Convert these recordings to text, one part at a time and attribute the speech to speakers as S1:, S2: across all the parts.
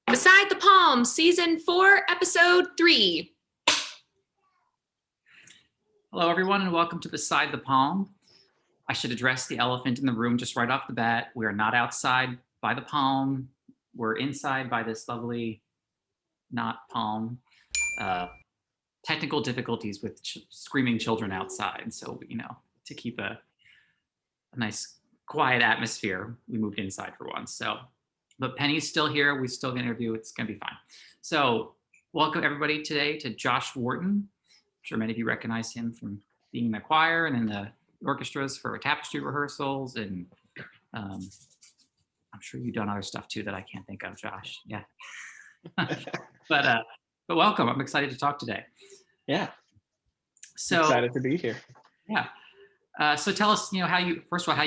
S1: Beside the Palm, Season 4, Episode 3.
S2: Hello, everyone, and welcome to Beside the Palm. I should address the elephant in the room just right off the bat. We are not outside by the palm. We're inside by this lovely, not palm. Technical difficulties with screaming children outside. So, to keep a nice, quiet atmosphere, we moved inside for once. So, but Penny's still here. We still get an interview. It's going to be fine. So welcome everybody today to Josh Wharton. I'm sure many of you recognize him from being in the choir and in the orchestras for tapestry rehearsals. And I'm sure you've done other stuff too that I can't think of, Josh. Yeah. but welcome. I'm excited to talk today.
S3: Yeah.
S2: So
S3: excited to be here.
S2: Yeah. So tell us, how you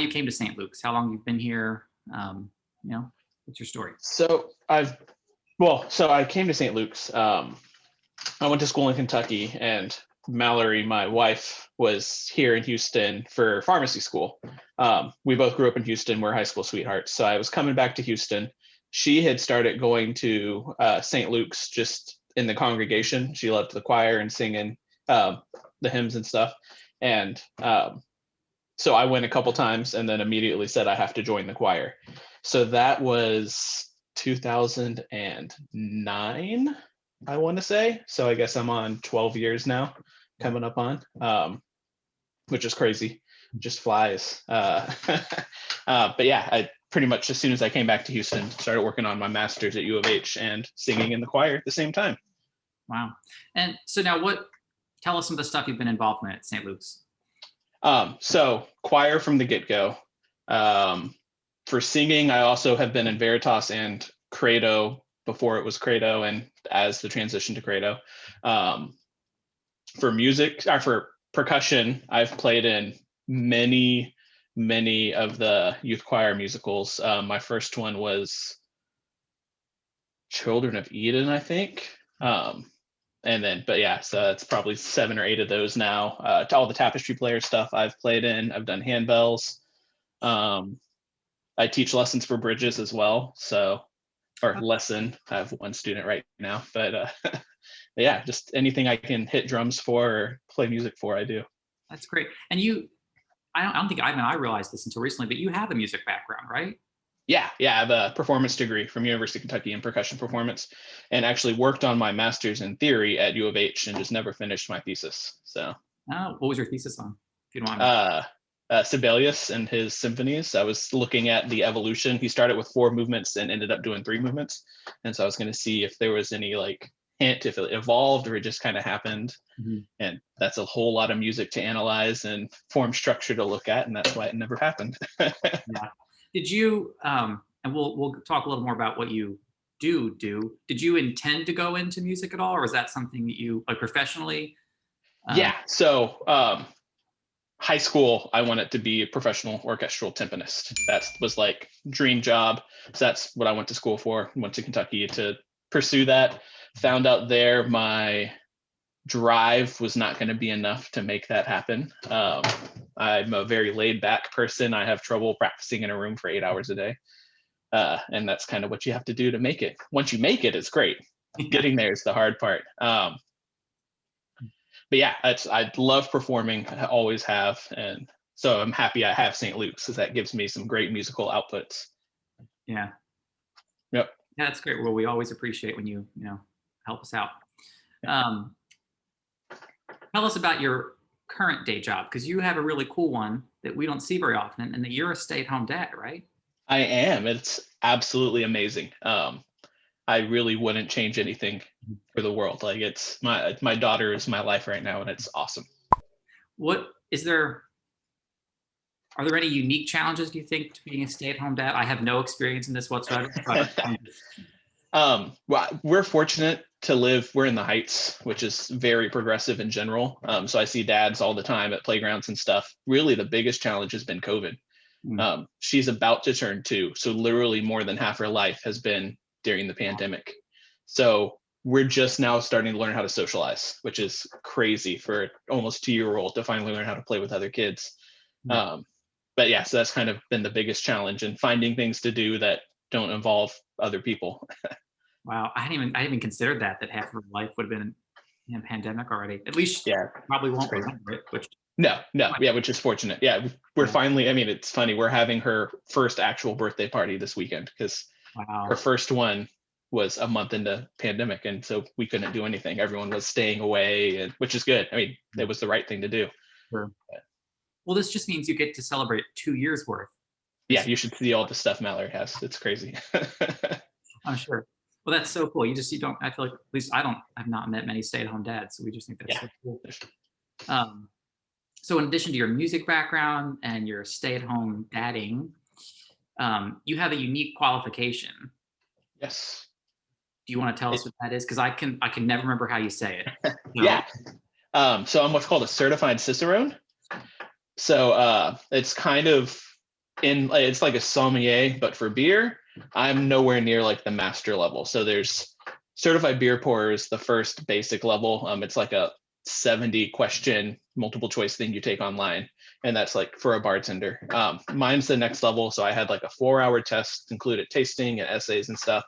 S2: came to St. Luke's, how long you've been here, what's your story?
S3: So I came to St. Luke's. I went to school in Kentucky, and Mallory, my wife, was here in Houston for pharmacy school. We both grew up in Houston. We're high school sweethearts. So I was coming back to Houston. She had started going to St. Luke's just in the congregation. She loved the choir and singing the hymns and stuff. And so I went a couple times and then immediately said I have to join the choir. So that was 2009, I want to say. So I guess I'm on 12 years now, coming up on, which is crazy, just flies. But yeah, I pretty much, as soon as I came back to Houston, started working on my master's at U of H and singing in the choir at the same time.
S2: Wow. And so now tell us some of the stuff you've been involved in at St. Luke's.
S3: So choir from the get-go. For singing, I also have been in Veritas and Credo before it was Credo and as the transition to Credo. For music, or for percussion, I've played in many of the youth choir musicals. My first one was Children of Eden, I think. So it's probably 7 or 8 of those now. To all the tapestry player stuff I've played in. I've done handbells. I teach lessons for bridges as well. I have one student right now, but yeah, just anything I can hit drums for or play music for, I do.
S2: That's great. And I don't think I realized this until recently, but you have a music background, right?
S3: Yeah, I have a performance degree from University of Kentucky in percussion performance, and actually worked on my master's in theory at U of H and just never finished my thesis. So,
S2: what was your thesis on, if you don't mind?
S3: Sibelius and his symphonies. I was looking at the evolution. He started with 4 movements and ended up doing 3 movements, and so I was going to see if there was any hint if it evolved or it just kind of happened. Mm-hmm. And that's a whole lot of music to analyze and form structure to look at, and that's why it never happened.
S2: Yeah. Did you, and we'll talk a little more about what you do. Did you intend to go into music at all, or is that something that you professionally?
S3: Yeah. So high school, I wanted to be a professional orchestral timpanist. That was dream job. So that's what I went to school for. Went to Kentucky to pursue that. Found out there my drive was not going to be enough to make that happen. I'm a very laid back person. I have trouble practicing in a room for 8 hours a day. And that's kind of what you have to do to make it. Once you make it, it's great. Getting there is the hard part. But yeah, I love performing. I always have. And so I'm happy I have St. Luke's because that gives me some great musical outputs.
S2: Yeah.
S3: Yep.
S2: Yeah, that's great. Well, we always appreciate when you help us out. Tell us about your current day job, because you have a really cool one that we don't see very often, and that you're a stay-at-home dad, right?
S3: I am. It's absolutely amazing. I really wouldn't change anything for the world. It's my daughter is my life right now, and it's awesome.
S2: What is there? Are there any unique challenges, do you think, to being a stay-at-home dad? I have no experience in this whatsoever. But
S3: Well, we're fortunate to live. We're in the Heights, which is very progressive in general. So I see dads all the time at playgrounds and stuff. Really, the biggest challenge has been COVID. She's about to turn 2, so literally more than half her life has been during the pandemic. So we're just now starting to learn how to socialize, which is crazy for an almost 2-year-old to finally learn how to play with other kids. But yeah, so that's kind of been the biggest challenge, and finding things to do that don't involve other people.
S2: Wow, I hadn't even considered that half of her life would have been in a pandemic already. At least
S3: Yeah,
S2: probably won't
S3: crazy.
S2: remember it. Which
S3: No, yeah, which is fortunate. Yeah, we're finally. I mean, it's funny. We're having her first actual birthday party this weekend because her first one was a month into pandemic, and so we couldn't do anything. Everyone was staying away, and which is good. I mean, it was the right thing to do.
S2: Sure. Well, this just means you get to celebrate 2 years worth.
S3: Yeah, you should see all the stuff Mallory has. It's crazy.
S2: I'm sure. Well, that's so cool. You don't. I feel like, at least I've not met many stay-at-home dads, so we just think that's so cool. So in addition to your music background and your stay-at-home dadding, you have a unique qualification.
S3: Yes.
S2: Do you want to tell us what that is? Because I can never remember how you say it. So.
S3: Yeah. So I'm what's called a certified cicerone. So it's kind of it's like a sommelier, but for beer. I'm nowhere near like the master level. So there's certified beer pourers, the first basic level. It's like a 70 question multiple choice thing you take online, and that's like for a bartender. Mine's the next level, so I had like a 4-hour test, included tasting and essays and stuff.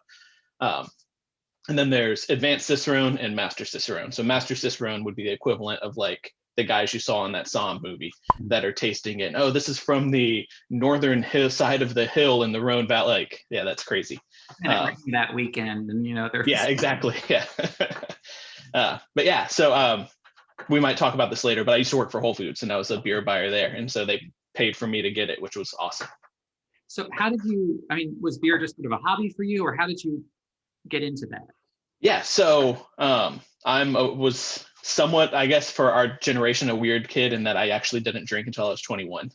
S3: And then there's advanced cicerone and master cicerone. So master cicerone would be the equivalent of like the guys you saw in that Somm movie that are tasting it. Oh, this is from the northern side of the hill in the Rhone Valley. Like, yeah, that's crazy.
S2: And it rained that weekend, and
S3: yeah, exactly. Yeah. But yeah, so we might talk about this later, but I used to work for Whole Foods, and I was a beer buyer there, and so they paid for me to get it, which was awesome.
S2: So how did you? I mean, was beer just sort of a hobby for you, or how did you get into that?
S3: Yeah, so was somewhat, I guess, for our generation, a weird kid in that I actually didn't drink until I was 21.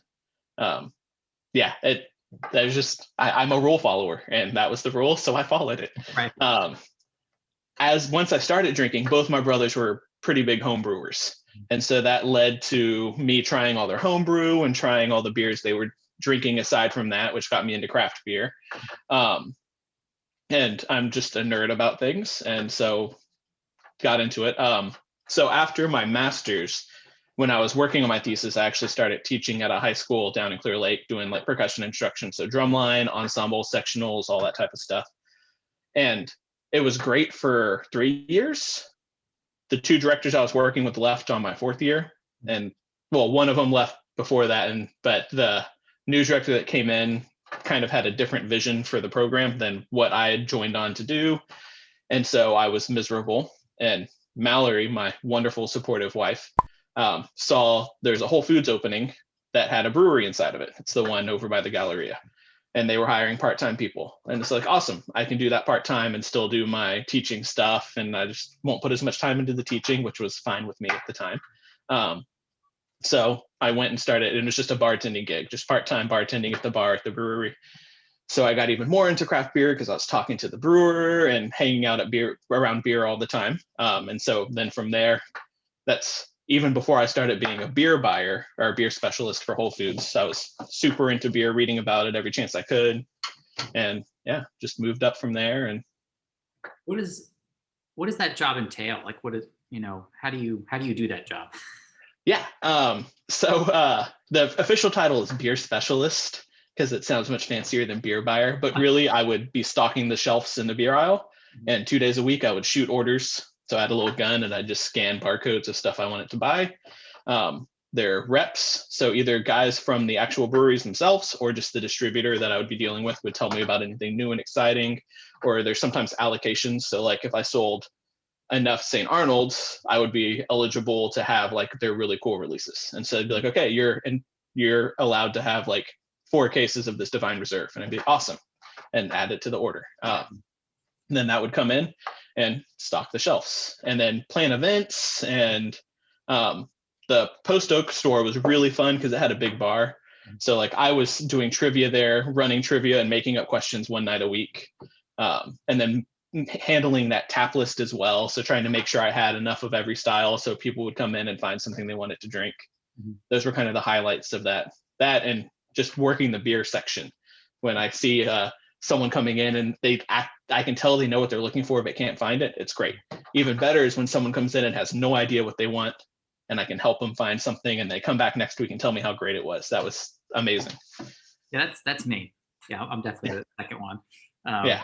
S3: Yeah, that was just I'm a rule follower, and that was the rule, so I followed it.
S2: Right.
S3: As once I started drinking, both my brothers were pretty big home brewers, and so that led to me trying all their home brew and trying all the beers they were drinking aside from that, which got me into craft beer. And I'm just a nerd about things, and so got into it. So after my master's, when I was working on my thesis, I actually started teaching at a high school down in Clear Lake, doing like percussion instruction, so drumline, ensemble, sectionals, all that type of stuff. And it was great for 3 years. The 2 directors I was working with left on my 4th year, and well, one of them left before that, but the new director that came in kind of had a different vision for the program than what I had joined on to do. And so I was miserable. And Mallory, my wonderful, supportive wife, saw there's a Whole Foods opening that had a brewery inside of it. It's the one over by the Galleria. And they were hiring part-time people. And it's like, awesome, I can do that part-time and still do my teaching stuff. And I just won't put as much time into the teaching, which was fine with me at the time. So I went and started, and it was just a bartending gig, just part-time bartending at the bar at the brewery. So I got even more into craft beer because I was talking to the brewer and hanging out around beer all the time. And so then from there, that's even before I started being a beer buyer or a beer specialist for Whole Foods. I was super into beer, reading about it every chance I could. And yeah, just moved up from there. And
S2: what does that job entail? Like, how do you do that job?
S3: Yeah. So the official title is beer specialist because it sounds much fancier than beer buyer, but really I would be stocking the shelves in the beer aisle, and 2 days a week I would shoot orders. So I had a little gun and I just scan barcodes of stuff I wanted to buy. They're reps. So either guys from the actual breweries themselves or just the distributor that I would be dealing with would tell me about anything new and exciting, or there's sometimes allocations. So like if I sold enough St. Arnold's, I would be eligible to have like their really cool releases. And so it'd be like, okay, you're allowed to have like 4 cases of this Divine Reserve, and I'd be awesome, and add it to the order. Then that would come in and stock the shelves, and then plan events and the Post Oak store was really fun because it had a big bar. So like I was doing trivia there, running trivia and making up questions one night a week. And then handling that tap list as well. So trying to make sure I had enough of every style so people would come in and find something they wanted to drink. Those were kind of the highlights of that and just working the beer section. When I see someone coming in and I can tell they know what they're looking for but can't find it. It's great. Even better is when someone comes in and has no idea what they want, and I can help them find something, and they come back next week and tell me how great it was. That was amazing.
S2: Yeah, that's me. Yeah, I'm definitely the second one.
S3: Yeah.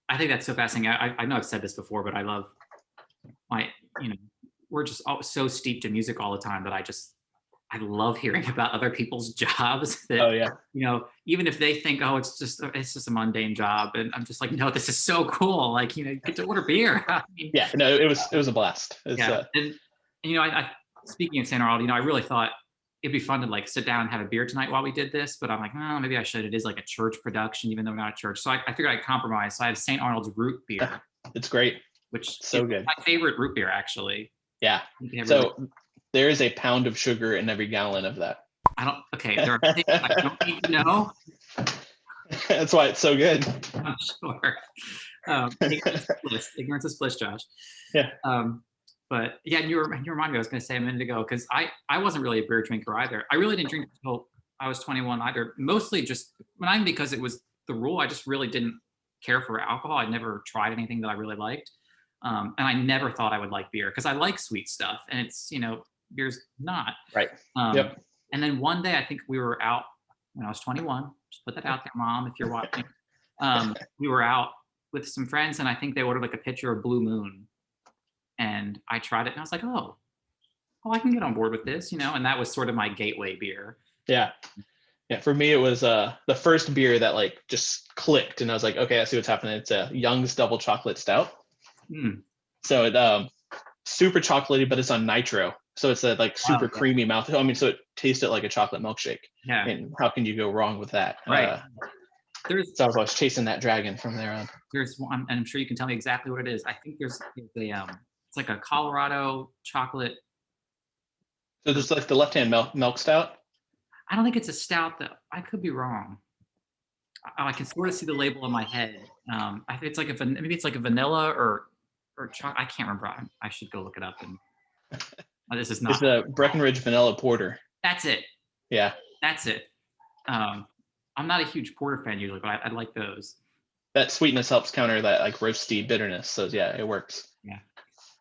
S2: I think that's so fascinating. I know I've said this before, but I love we're just so steeped in music all the time that I love hearing about other people's jobs that,
S3: Oh yeah.
S2: Even if they think, oh, it's just a mundane job. And I'm just like, no, this is so cool. Like, you get to order beer. I mean,
S3: yeah, no, it was a blast.
S2: Yeah. And I speaking of St. Arnold, I really thought it'd be fun to like sit down and have a beer tonight while we did this, but I'm like, oh, maybe I should. It is like a church production, even though we're not a church. So I figured I'd compromise. So I have St. Arnold's root beer.
S3: It's great.
S2: Which
S3: so
S2: is
S3: good.
S2: my favorite root beer, actually.
S3: Yeah. So there is a pound of sugar in every gallon of that.
S2: There are things I don't need to know.
S3: That's why it's so good.
S2: I'm sure. Ignorance is bliss, Josh.
S3: Yeah.
S2: But yeah, you reminded me, I was going to say a minute ago, because I wasn't really a beer drinker either. I really didn't drink until I was 21 either. Mostly just, not because it was the rule. I just really didn't care for alcohol. I never tried anything that I really liked. And I never thought I would like beer because I like sweet stuff. And it's, beer's not.
S3: Right.
S2: Yep. And then one day, I think we were out when I was 21. Just put that out there, Mom, if you're watching. We were out with some friends, and I think they ordered like a pitcher of Blue Moon. And I tried it, and I was like, oh, I can get on board with this, and that was sort of my gateway beer.
S3: Yeah. Yeah. For me, it was the first beer that like just clicked, and I was like, okay, I see what's happening. It's a Young's Double Chocolate Stout. So it super chocolatey, but it's on nitro. So it's a like super creamy mouth. I mean, so it tasted like a chocolate milkshake. Yeah. And how can you go wrong with that?
S2: Right.
S3: So I was chasing that dragon from there on.
S2: There's one, and I'm sure you can tell me exactly what it is. I think there's it's like a Colorado chocolate.
S3: So there's like the left-hand milk stout?
S2: I don't think it's a stout though. I could be wrong. I can sort of see the label in my head. I think it's like maybe it's like a vanilla or chocolate. I can't remember. I should go look it up. And this is not.
S3: It's a Breckenridge vanilla porter.
S2: That's it.
S3: Yeah.
S2: That's it. I'm not a huge porter fan usually, but I like those.
S3: That sweetness helps counter that like roasty bitterness. So yeah, it works.
S2: Yeah.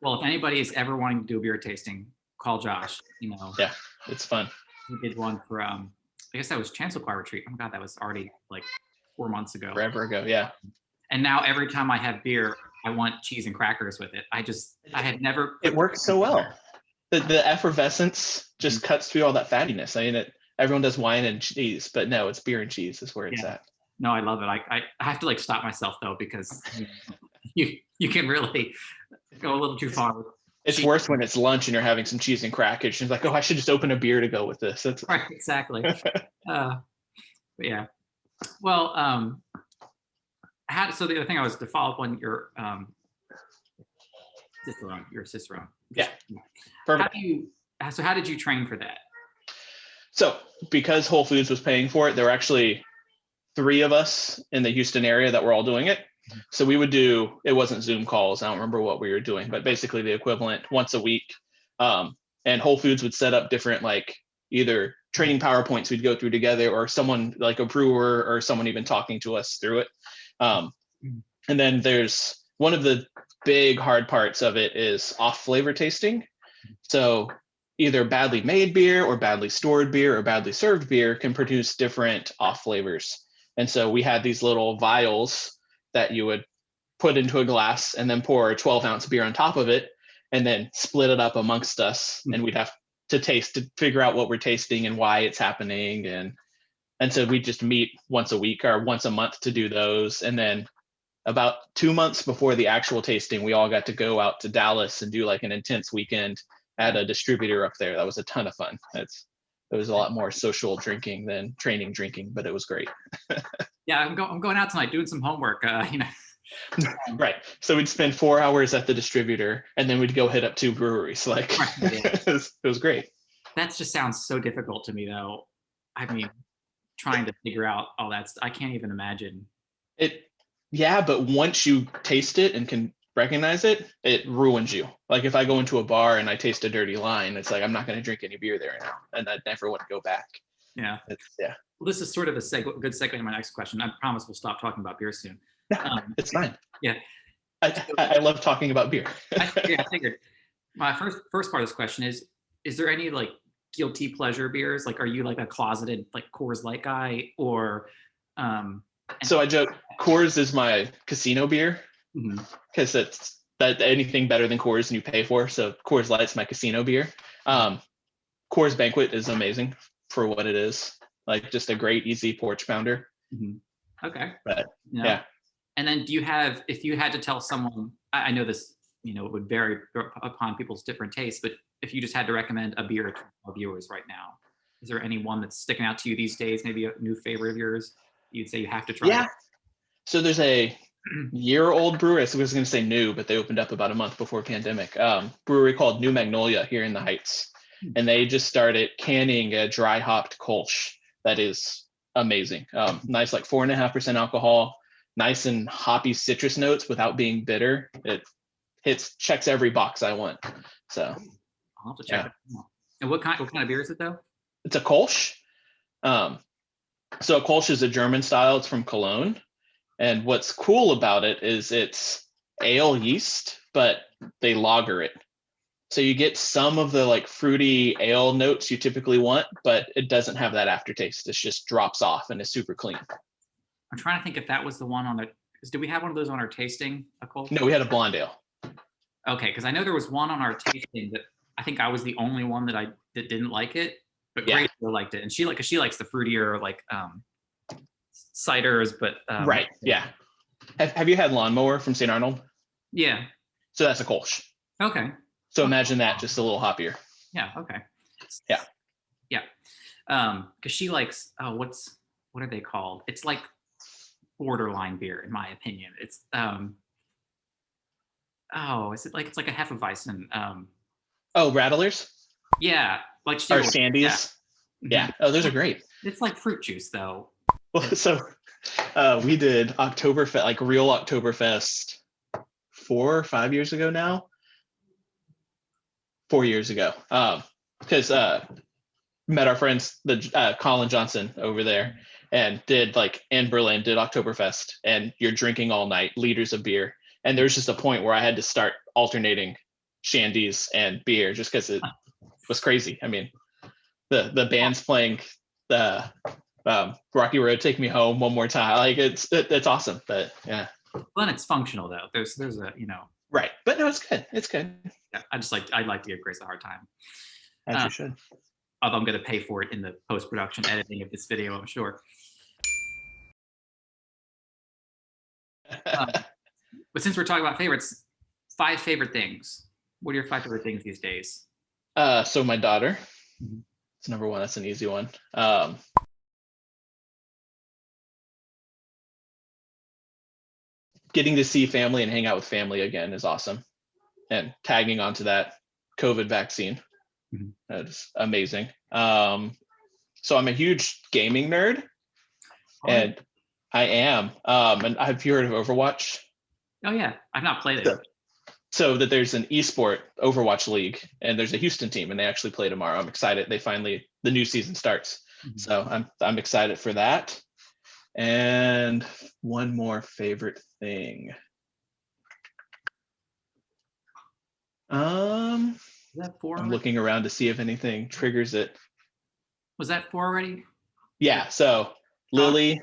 S2: Well, if anybody is ever wanting to do a beer tasting, call Josh.
S3: Yeah, it's fun.
S2: He did one for I guess that was Chancellor Choir Retreat. Oh my God, that was already like 4 months ago.
S3: Forever ago, yeah.
S2: And now every time I have beer, I want cheese and crackers with it. I had never.
S3: It works so well. The effervescence just cuts through all that fattiness. I mean, everyone does wine and cheese, but no, it's beer and cheese is where it's at.
S2: No, I love it. I have to like stop myself though, because you can really go a little too far.
S3: It's worse when it's lunch and you're having some cheese and crackers. It's like, oh, I should just open a beer to go with this. That's
S2: right, exactly. But yeah. Well, so the other thing I was to follow up on your Cicerone.
S3: Yeah. Perfect.
S2: How did you train for that?
S3: So because Whole Foods was paying for it, there were actually 3 of us in the Houston area that were all doing it. So we would do, it wasn't Zoom calls. I don't remember what we were doing, but basically the equivalent once a week. And Whole Foods would set up different, like either training PowerPoints we'd go through together, or someone like a brewer or someone even talking to us through it. And then there's one of the big hard parts of it is off flavor tasting. So either badly made beer or badly stored beer or badly served beer can produce different off flavors. And so we had these little vials that you would put into a glass and then pour a 12-ounce beer on top of it and then split it up amongst us. And we'd have to taste to figure out what we're tasting and why it's happening. And so we just meet once a week or once a month to do those. And then about 2 months before the actual tasting, we all got to go out to Dallas and do like an intense weekend at a distributor up there. That was a ton of fun. It was a lot more social drinking than training drinking, but it was great.
S2: Yeah, I'm going out tonight doing some homework.
S3: Right. So we'd spend 4 hours at the distributor, and then we'd go hit up 2 breweries. Like,
S2: Right, yeah.
S3: it was great.
S2: That just sounds so difficult to me, though. I mean, trying to figure out all that. I can't even imagine.
S3: Yeah, but once you taste it and can recognize it, it ruins you. Like if I go into a bar and I taste a dirty line, it's like I'm not going to drink any beer there now, and I never want to go back.
S2: Yeah.
S3: Yeah.
S2: Well, this is sort of a good segue into my next question. I promise we'll stop talking about beer soon.
S3: It's fine.
S2: Yeah.
S3: I love talking about beer.
S2: I figured. My first part of this question is there any like guilty pleasure beers? Like, are you like a closeted like Coors Light guy, or
S3: So I joke, Coors is my casino beer because it's that anything better than Coors and you pay for. So Coors Light's my casino beer. Coors Banquet is amazing for what it is. Like just a great, easy porch pounder.
S2: Okay.
S3: But
S2: yeah. And then do you have, if you had to tell someone, I know this, it would vary upon people's different tastes, but if you just had to recommend a beer to our viewers right now, is there any one that's sticking out to you these days? Maybe a new favorite of yours you'd say you have to try?
S3: Yeah. So there's a year-old brewery. I was going to say new, but they opened up about a month before pandemic. Brewery called New Magnolia here in the Heights, and they just started canning a dry hopped Kölsch that is amazing. Nice, like 4.5% alcohol, nice and hoppy citrus notes without being bitter. It checks every box I want. So
S2: I'll have to check it out. And what kind of beer is it though?
S3: It's a Kölsch. So a Kölsch is a German style. It's from Cologne. And what's cool about it is it's ale yeast, but they lager it. So you get some of the like fruity ale notes you typically want, but it doesn't have that aftertaste. It just drops off and is super clean.
S2: I'm trying to think if that was the one on the, did we have one of those on our tasting? A Kölsch?
S3: No, we had a blonde ale.
S2: Okay, because I know there was one on our tasting that I think I was the only one that didn't like it, but
S3: Yeah.
S2: Grace liked it, and she likes the fruitier like ciders, but
S3: Right. Yeah. Have you had Lawnmower from St. Arnold?
S2: Yeah.
S3: So that's a Kölsch.
S2: Okay.
S3: So imagine that, just a little hoppier.
S2: Yeah. Okay.
S3: Yeah.
S2: Yeah. Because she likes what are they called? It's like borderline beer, in my opinion. It's is it like it's like a Hefeweizen?
S3: Radlers?
S2: Yeah, like
S3: Or Shandies? Yeah. Oh, those are great.
S2: It's like fruit juice, though.
S3: Well, so we did Oktoberfest, like real Oktoberfest 4 or 5 years ago now. 4 years ago. Because met our friends, the Colin Johnson over there, and did like in Berlin, did Oktoberfest, and you're drinking all night, liters of beer. And there's just a point where I had to start alternating shandies and beer just because it was crazy. I mean, the band's playing the Rocky Road, Take Me Home one more time. Like it's awesome, but yeah.
S2: Well, and it's functional though. There's a
S3: Right, but no, it's good. It's good.
S2: Yeah, I'd like to give Grace a hard time.
S3: As you should.
S2: Although I'm going to pay for it in the post-production editing of this video, I'm sure. But since we're talking about favorites, 5 favorite things. What are your 5 favorite things these days?
S3: So my daughter. It's number 1. That's an easy one. Getting to see family and hang out with family again is awesome. And tagging onto that COVID vaccine. That's amazing. So I'm a huge gaming nerd. And I am. And have you heard of Overwatch?
S2: Oh yeah, I've not played it.
S3: So that there's an esport Overwatch league, and there's a Houston team, and they actually play tomorrow. I'm excited. The new season starts. So I'm excited for that. And one more favorite thing.
S2: Is that 4?
S3: I'm looking around to see if anything triggers it.
S2: Was that 4 already?
S3: Yeah. So Lily,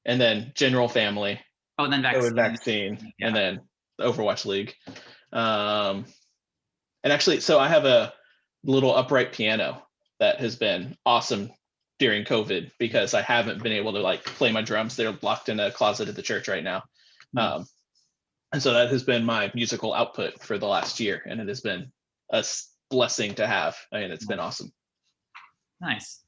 S3: and then general family.
S2: Oh, and then
S3: vaccine, and then the Overwatch League. And actually, so I have a little upright piano that has been awesome during COVID because I haven't been able to like play my drums. They're locked in a closet at the church right now. And so that has been my musical output for the last year, and it has been a blessing to have. I mean, it's been awesome.
S2: Nice.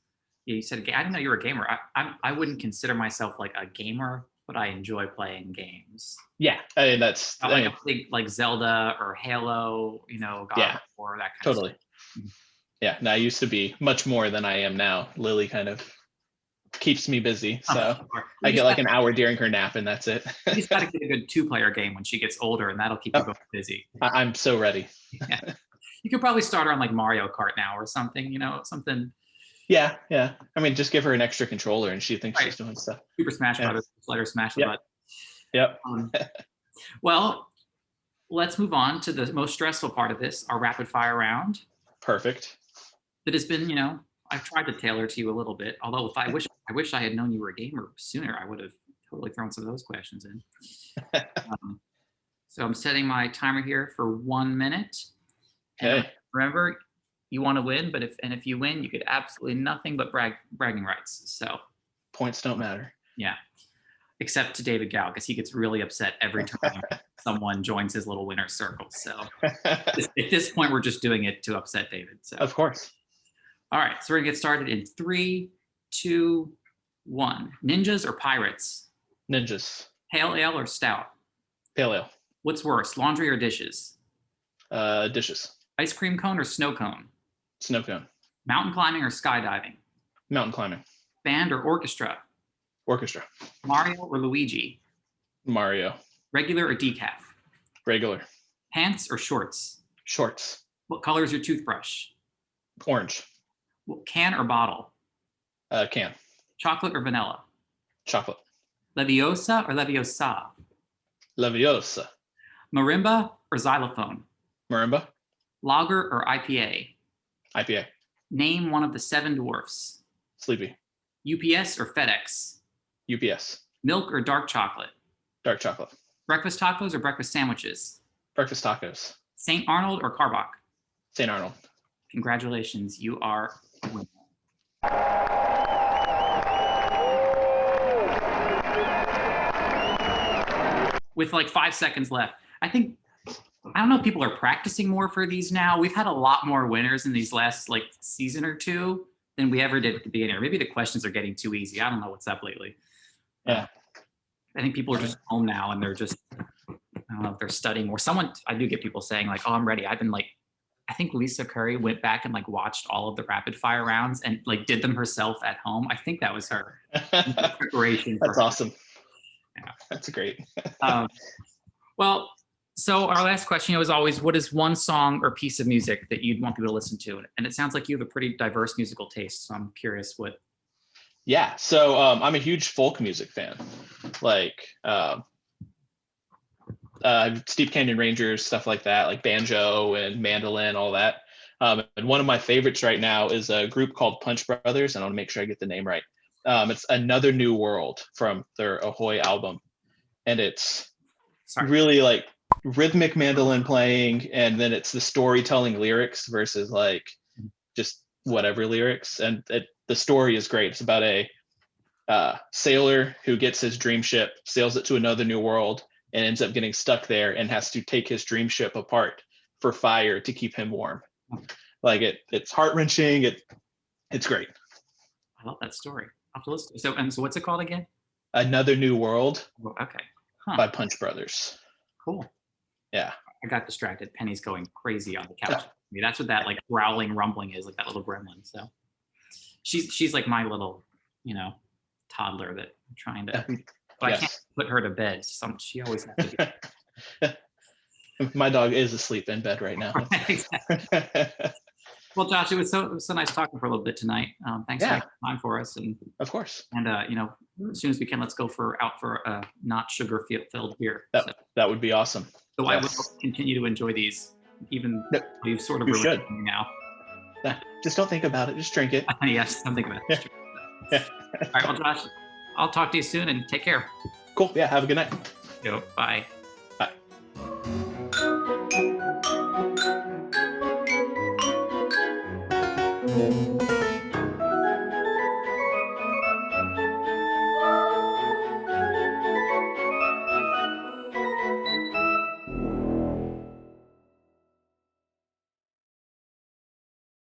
S2: Yeah, you said I didn't know you were a gamer. I wouldn't consider myself like a gamer but I enjoy playing games.
S3: Yeah, I mean, that's
S2: Not like a big like Zelda or Halo, God
S3: Yeah,
S2: of War, that kind
S3: totally.
S2: of stuff.
S3: Yeah, no, I used to be much more than I am now. Lily kind of keeps me busy, so I get like an hour during her nap, and that's it.
S2: You just gotta get a good 2-player game when she gets older, and that'll keep you both busy.
S3: I'm so ready.
S2: Yeah. You could probably start her on like Mario Kart now or something, something.
S3: Yeah. I mean, just give her an extra controller, and she thinks she's doing stuff.
S2: Super Smash Brothers, let her smash the button.
S3: Yep.
S2: Well, let's move on to the most stressful part of this, our rapid fire round.
S3: Perfect.
S2: That has been, I've tried to tailor to you a little bit. Although I wish I had known you were a gamer sooner, I would have totally thrown some of those questions in. So I'm setting my timer here for 1 minute.
S3: Okay.
S2: And remember, you want to win, but if you win, you get absolutely nothing but bragging rights. So
S3: points don't matter.
S2: Yeah, except to David Gow, because he gets really upset every time someone joins his little winner's circle. So at this point, we're just doing it to upset David. So
S3: of course.
S2: All right, so we're gonna get started in 3, 2, 1. Ninjas or pirates?
S3: Ninjas.
S2: Pale ale or stout?
S3: Pale ale.
S2: What's worse, laundry or dishes?
S3: Dishes.
S2: Ice cream cone or snow cone?
S3: Snow cone.
S2: Mountain climbing or skydiving?
S3: Mountain climbing.
S2: Band or orchestra?
S3: Orchestra.
S2: Mario or Luigi?
S3: Mario.
S2: Regular or decaf?
S3: Regular.
S2: Pants or shorts?
S3: Shorts.
S2: What color is your toothbrush?
S3: Orange.
S2: Can or bottle?
S3: Can.
S2: Chocolate or vanilla?
S3: Chocolate.
S2: Leviosa or Leviosa?
S3: Leviosa.
S2: Marimba or xylophone?
S3: Marimba.
S2: Lager or IPA?
S3: IPA.
S2: Name one of the 7 dwarfs.
S3: Sleepy.
S2: UPS or FedEx?
S3: UPS.
S2: Milk or dark chocolate?
S3: Dark chocolate.
S2: Breakfast tacos or breakfast sandwiches?
S3: Breakfast tacos.
S2: St. Arnold or Carbach?
S3: St. Arnold.
S2: Congratulations, you are a winner. With like 5 seconds left, I don't know if people are practicing more for these now. We've had a lot more winners in these last like season or two than we ever did at the beginning. Or maybe the questions are getting too easy. I don't know what's up lately.
S3: Yeah.
S2: I think people are just home now and they're just, I don't know if they're studying more. I do get people saying like, oh, I'm ready. I've been like, I think Lisa Curry went back and like watched all of the rapid fire rounds and like did them herself at home. I think that was her preparation.
S3: That's awesome.
S2: Yeah.
S3: That's great.
S2: Well, so our last question is always, what is one song or piece of music that you'd want people to listen to? And it sounds like you have a pretty diverse musical taste. So I'm curious what.
S3: Yeah. So I'm a huge folk music fan. Like Steep Canyon Rangers, stuff like that, like banjo and mandolin, all that. And one of my favorites right now is a group called Punch Brothers. And I want to make sure I get the name right. It's Another New World from their Ahoy album. And it's really like rhythmic mandolin playing, and then it's the storytelling lyrics versus like just whatever lyrics. And the story is great. It's about a sailor who gets his dream ship, sails it to another new world, and ends up getting stuck there and has to take his dream ship apart for fire to keep him warm. Like it's heart-wrenching. It's great.
S2: I love that story. I'll have to listen. So what's it called again?
S3: Another New World.
S2: Oh, okay.
S3: By Punch Brothers.
S2: Cool.
S3: Yeah.
S2: I got distracted. Penny's going crazy on the couch. I mean, that's what that like growling rumbling is, like that little gremlin. So she's like my little, toddler that I'm trying to, but yes. I can't put her to bed. She always has to do.
S3: My dog is asleep in bed right now.
S2: Exactly. Well, Josh, it was so nice talking for a little bit tonight. Thanks for making time for us. And
S3: of course.
S2: And as soon as we can, let's go out for a not sugar-filled beer.
S3: That would be awesome.
S2: So I will continue to enjoy these, even though you've sort of ruined it now.
S3: Just don't think about it. Just drink it.
S2: Yes, don't think about it. All right, well, Josh, I'll talk to you soon and take care.
S3: Cool. Yeah, have a good night.
S2: Yo, bye.
S3: Bye.